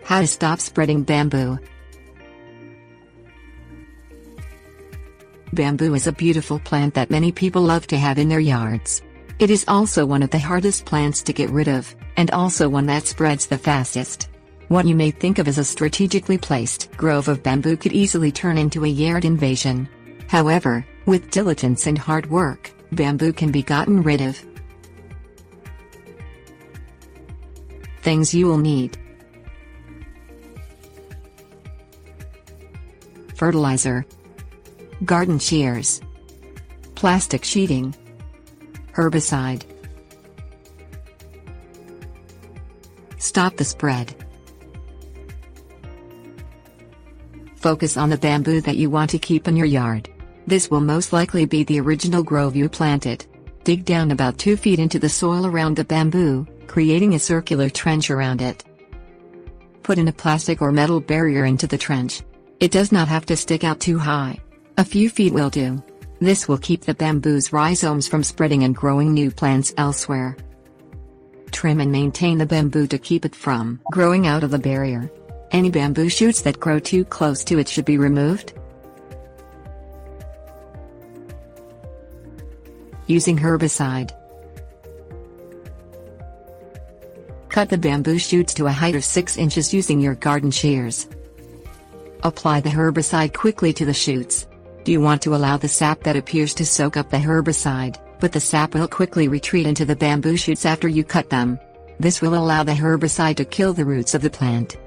How to stop spreading bamboo. Bamboo is a beautiful plant that many people love to have in their yards. It is also one of the hardest plants to get rid of, and also one that spreads the fastest. What you may think of as a strategically placed grove of bamboo could easily turn into a yard invasion. However, with diligence and hard work, bamboo can be gotten rid of. Things you will need: fertilizer, garden shears, plastic sheeting, herbicide. Stop the spread. Focus on the bamboo that you want to keep in your yard. This will most likely be the original grove you planted. Dig down about 2 feet into the soil around the bamboo, creating a circular trench around it. Put in a plastic or metal barrier into the trench. It does not have to stick out too high. A few feet will do. This will keep the bamboo's rhizomes from spreading and growing new plants elsewhere. Trim and maintain the bamboo to keep it from growing out of the barrier. Any bamboo shoots that grow too close to it should be removed. Using herbicide. Cut the bamboo shoots to a height of 6 inches using your garden shears. Apply the herbicide quickly to the shoots. Do you want to allow the sap that appears to soak up the herbicide, but the sap will quickly retreat into the bamboo shoots after you cut them. This will allow the herbicide to kill the roots of the plant.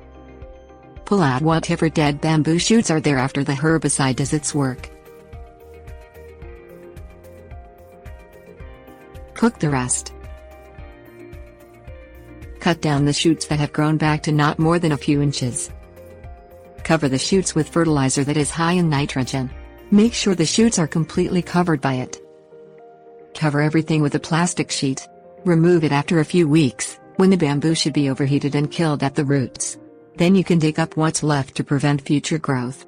Pull out whatever dead bamboo shoots are there after the herbicide does its work. Cook the rest. Cut down the shoots that have grown back to not more than a few inches. Cover the shoots with fertilizer that is high in nitrogen. Make sure the shoots are completely covered by it. Cover everything with a plastic sheet. Remove it after a few weeks, when the bamboo should be overheated and killed at the roots. Then you can dig up what's left to prevent future growth.